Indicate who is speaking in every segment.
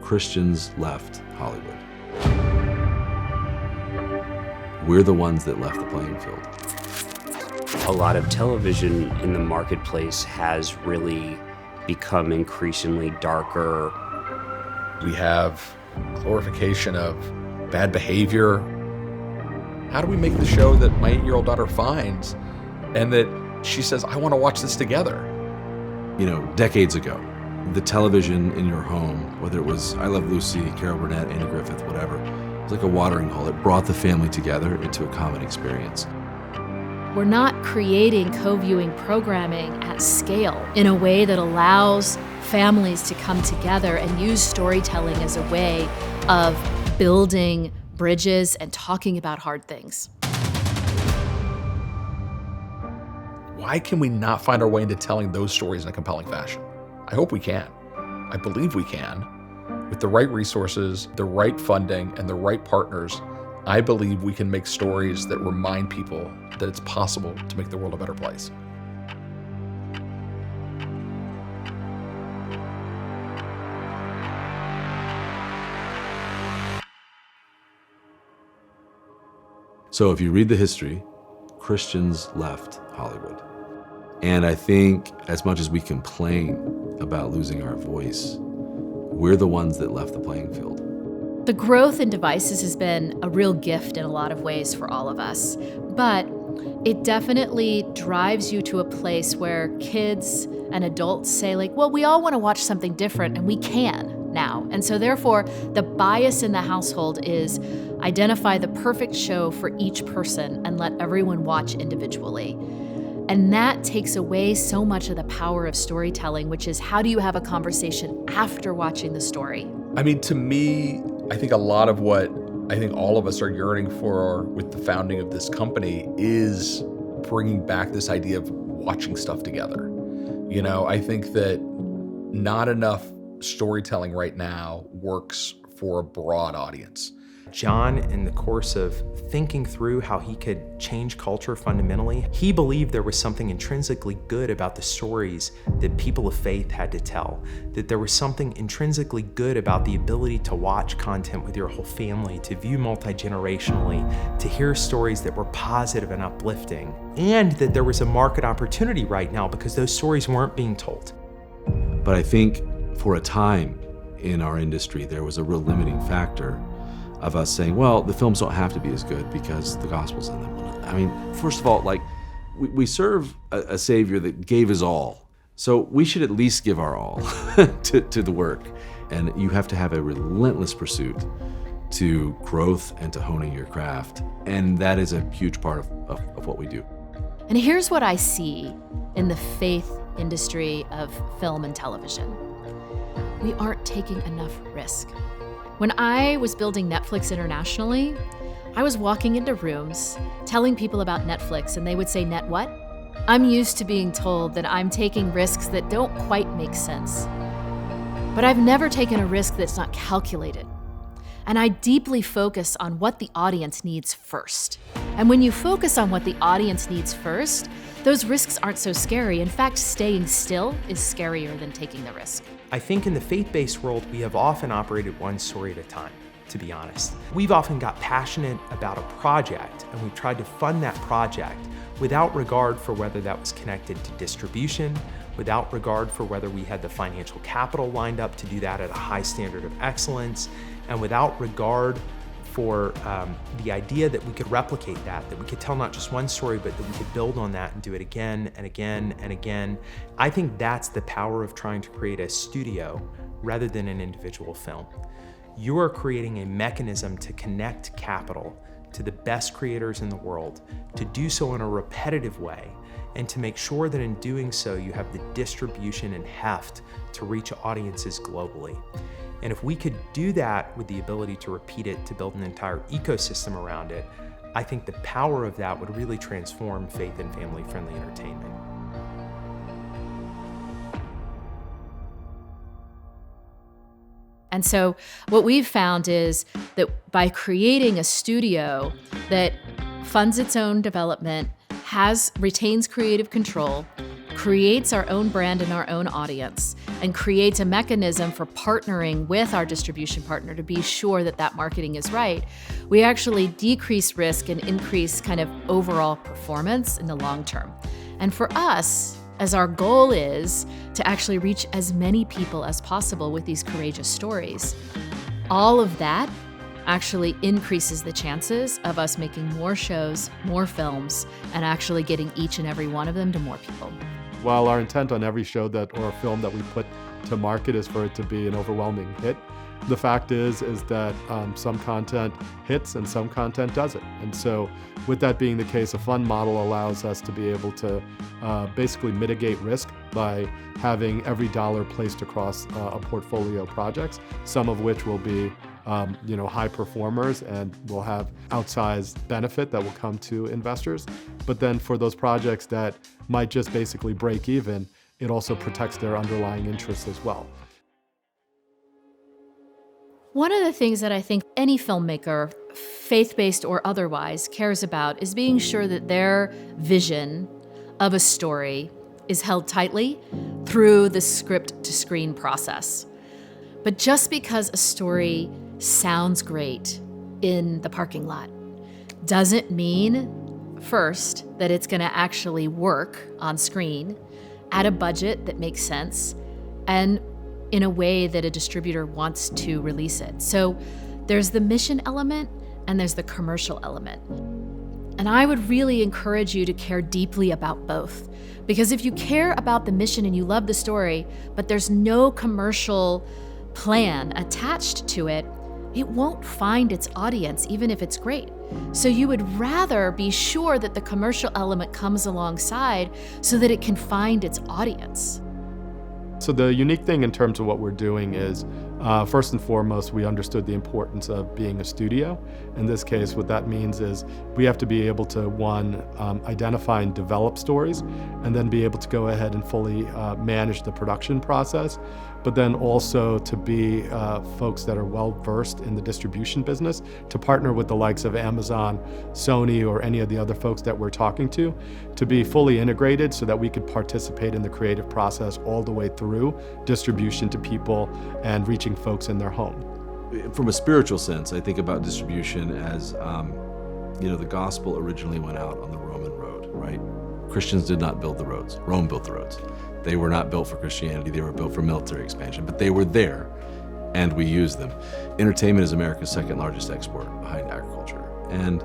Speaker 1: Christians left Hollywood. We're the ones that left the playing field.
Speaker 2: A lot of television in the marketplace has really become increasingly darker.
Speaker 3: We have glorification of bad behavior. How do we make the show that my 8-year-old daughter finds and that she says, I want to watch this together?
Speaker 1: You know, decades ago, the television in your home, whether it was I Love Lucy, Carol Burnett, Andy Griffith, whatever, it was like a watering hole. It brought the family together into a common experience.
Speaker 4: We're not creating co-viewing programming at scale in a way that allows families to come together and use storytelling as a way of building bridges and talking about hard things.
Speaker 3: Why can we not find our way into telling those stories in a compelling fashion? I hope we can. I believe we can. With the right resources, the right funding, and the right partners, I believe we can make stories that remind people that it's possible to make the world a better place.
Speaker 1: So if you read the history, Christians left Hollywood. And I think as much as we complain about losing our voice, we're the ones that left the playing field.
Speaker 4: The growth in devices has been a real gift in a lot of ways for all of us, but it definitely drives you to a place where kids and adults say like, well, we all want to watch something different and we can now. And so therefore, the bias in the household is identify the perfect show for each person and let everyone watch individually. And that takes away so much of the power of storytelling, which is how do you have a conversation after watching the story?
Speaker 3: I mean, to me, I think a lot of what I think all of us are yearning for with the founding of this company is bringing back this idea of watching stuff together. You know, I think that not enough storytelling right now works for a broad audience.
Speaker 5: Jon, in the course of thinking through how he could change culture fundamentally, he believed there was something intrinsically good about the stories that people of faith had to tell, that there was something intrinsically good about the ability to watch content with your whole family, to view multi-generationally, to hear stories that were positive and uplifting, and that there was a market opportunity right now because those stories weren't being told.
Speaker 1: But I think for a time in our industry, there was a real limiting factor of us saying, well, the films don't have to be as good because the gospel's in them. I mean, first of all, like, we serve a Savior that gave his all. So we should at least give our all to the work. And you have to have a relentless pursuit to growth and to honing your craft. And that is a huge part of what we do.
Speaker 4: And here's what I see in the faith industry of film and television. We aren't taking enough risk. When I was building Netflix internationally, I was walking into rooms telling people about Netflix and they would say, "Net what?" I'm used to being told that I'm taking risks that don't quite make sense. But I've never taken a risk that's not calculated. And I deeply focus on what the audience needs first. And when you focus on what the audience needs first, those risks aren't so scary. In fact, staying still is scarier than taking the risk.
Speaker 5: I think in the faith-based world, we have often operated one story at a time, to be honest. We've often got passionate about a project and we've tried to fund that project without regard for whether that was connected to distribution, without regard for whether we had the financial capital lined up to do that at a high standard of excellence, and without regard for the idea that we could replicate that we could tell not just one story, but that we could build on that and do it again and again and again. I think that's the power of trying to create a studio rather than an individual film. You are creating a mechanism to connect capital to the best creators in the world, to do so in a repetitive way, and to make sure that in doing so, you have the distribution and heft to reach audiences globally. And if we could do that with the ability to repeat it, to build an entire ecosystem around it, I think the power of that would really transform faith and family-friendly entertainment.
Speaker 4: And so what we've found is that by creating a studio that funds its own development, retains creative control, creates our own brand and our own audience, and creates a mechanism for partnering with our distribution partner to be sure that that marketing is right, we actually decrease risk and increase kind of overall performance in the long term. And for us, as our goal is to actually reach as many people as possible with these courageous stories, all of that actually increases the chances of us making more shows, more films, and actually getting each and every one of them to more people.
Speaker 6: While our intent on every show or film that we put to market is for it to be an overwhelming hit, the fact is that some content hits and some content doesn't. And so with that being the case, a fund model allows us to be able to basically mitigate risk by having every dollar placed across a portfolio of projects, some of which will be high performers and will have outsized benefit that will come to investors. But then for those projects that might just basically break even, it also protects their underlying interests as well.
Speaker 4: One of the things that I think any filmmaker, faith-based or otherwise, cares about is being sure that their vision of a story is held tightly through the script-to-screen process. But just because a story sounds great in the parking lot doesn't mean, first, that it's going to actually work on screen at a budget that makes sense and in a way that a distributor wants to release it. So there's the mission element and there's the commercial element. And I would really encourage you to care deeply about both. Because if you care about the mission and you love the story, but there's no commercial plan attached to it, it won't find its audience, even if it's great. So you would rather be sure that the commercial element comes alongside so that it can find its audience.
Speaker 6: So the unique thing in terms of what we're doing is, first and foremost, we understood the importance of being a studio. In this case, what that means is we have to be able to, one, identify and develop stories, and then be able to go ahead and fully manage the production process, but then also to be folks that are well-versed in the distribution business, to partner with the likes of Amazon, Sony, or any of the other folks that we're talking to be fully integrated so that we could participate in the creative process all the way through distribution to people and reaching folks in their home.
Speaker 1: From a spiritual sense, I think about distribution as, the gospel originally went out on the Roman road, right? Christians did not build the roads. Rome built the roads. They were not built for Christianity. They were built for military expansion, but they were there and we used them. Entertainment is America's second largest export behind agriculture. And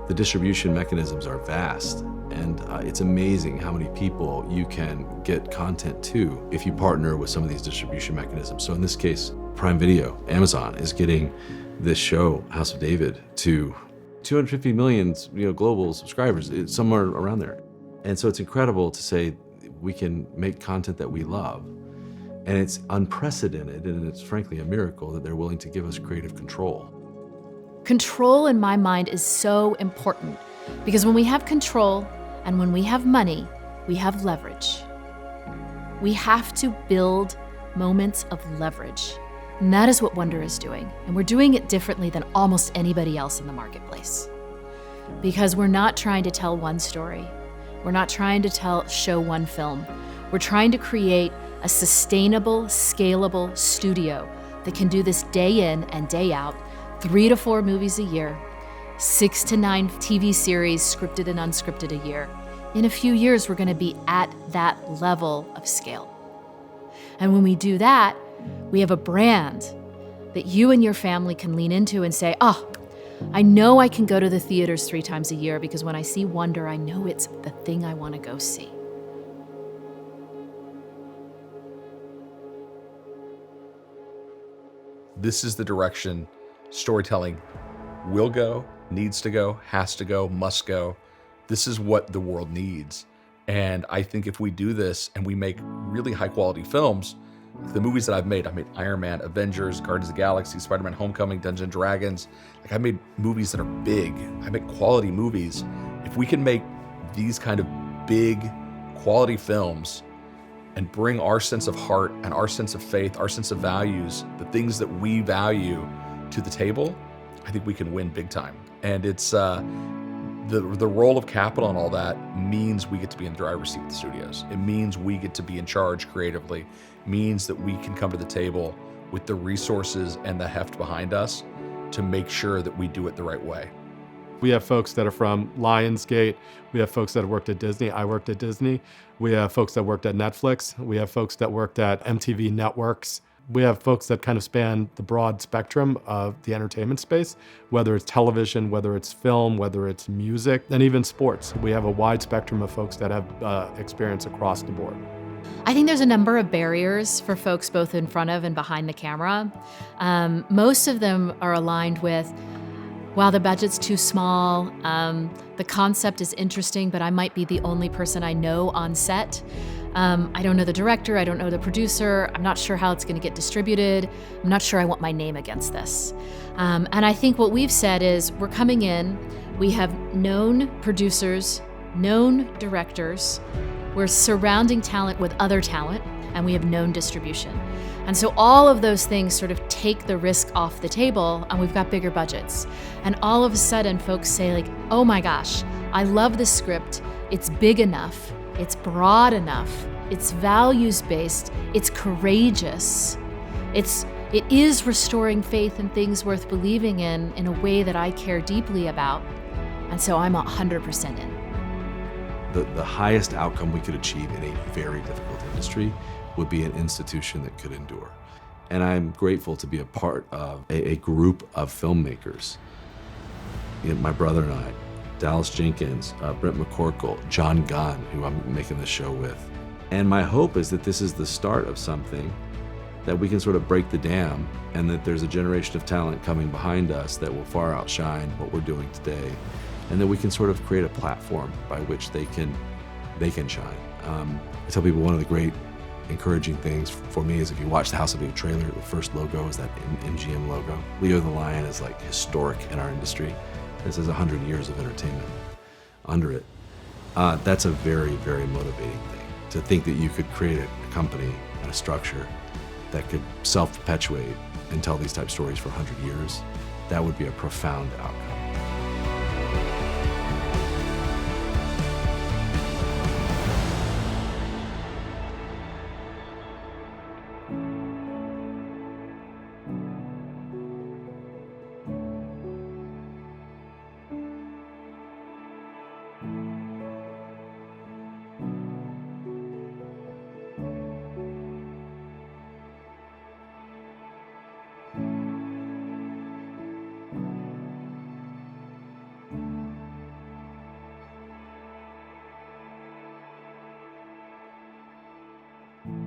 Speaker 1: the distribution mechanisms are vast. And it's amazing how many people you can get content to if you partner with some of these distribution mechanisms. So in this case, Prime Video, Amazon is getting this show, House of David, to 250 million global subscribers. It's somewhere around there. And so it's incredible to say we can make content that we love. And it's unprecedented, and it's frankly a miracle that they're willing to give us creative control.
Speaker 4: Control, in my mind, is so important because when we have control and when we have money, we have leverage. We have to build moments of leverage. And that is what Wonder is doing. And we're doing it differently than almost anybody else in the marketplace. Because we're not trying to tell one story. We're not trying to show one film. We're trying to create a sustainable, scalable studio that can do this day in and day out, 3 to 4 movies a year, 6 to 9 TV series, scripted and unscripted a year. In a few years, we're gonna be at that level of scale. And when we do that, we have a brand that you and your family can lean into and say, I know I can go to the theaters 3 times a year because when I see Wonder, I know it's the thing I wanna go see.
Speaker 3: This is the direction storytelling will go, needs to go, has to go, must go. This is what the world needs. And I think if we do this and we make really high quality films, the movies that I made Iron Man, Avengers, Guardians of the Galaxy, Spider-Man Homecoming, Dungeons & Dragons. I made movies that are big. I make quality movies. If we can make these kind of big quality films and bring our sense of heart and our sense of faith, our sense of values, the things that we value to the table, I think we can win big time. And it's the the role of capital and all that means we get to be in the driver's seat with the studios. It means we get to be in charge creatively. It means that we can come to the table with the resources and the heft behind us to make sure that we do it the right way.
Speaker 6: We have folks that are from Lionsgate. We have folks that have worked at Disney. I worked at Disney. We have folks that worked at Netflix. We have folks that worked at MTV Networks. We have folks that kind of span the broad spectrum of the entertainment space, whether it's television, whether it's film, whether it's music, and even sports. We have a wide spectrum of folks that have experience across the board.
Speaker 4: I think there's a number of barriers for folks both in front of and behind the camera. Most of them are aligned with, wow, the budget's too small, the concept is interesting, but I might be the only person I know on set. I don't know the director, I don't know the producer, I'm not sure how it's gonna get distributed, I'm not sure I want my name against this. And I think what we've said is we're coming in, we have known producers, known directors, we're surrounding talent with other talent, and we have known distribution. And so all of those things sort of take the risk off the table, and we've got bigger budgets. And all of a sudden folks say like, oh my gosh, I love this script, it's big enough, it's broad enough, it's values-based, it's courageous, it is restoring faith in things worth believing in a way that I care deeply about, and so I'm 100% in.
Speaker 1: The highest outcome we could achieve in a very difficult industry would be an institution that could endure. And I'm grateful to be a part of a group of filmmakers. You know, my brother and I, Dallas Jenkins, Brent McCorkle, John Gunn, who I'm making this show with. And my hope is that this is the start of something that we can sort of break the dam, and that there's a generation of talent coming behind us that will far outshine what we're doing today, and that we can sort of create a platform by which they can shine. I tell people one of the great encouraging things for me is if you watch the House of Leo trailer, the first logo is that MGM logo. Leo the Lion is like historic in our industry. This is 100 years of entertainment under it. That's a very, very motivating thing, to think that you could create a company and a structure that could self-perpetuate and tell these type stories for 100 years. That would be a profound outcome.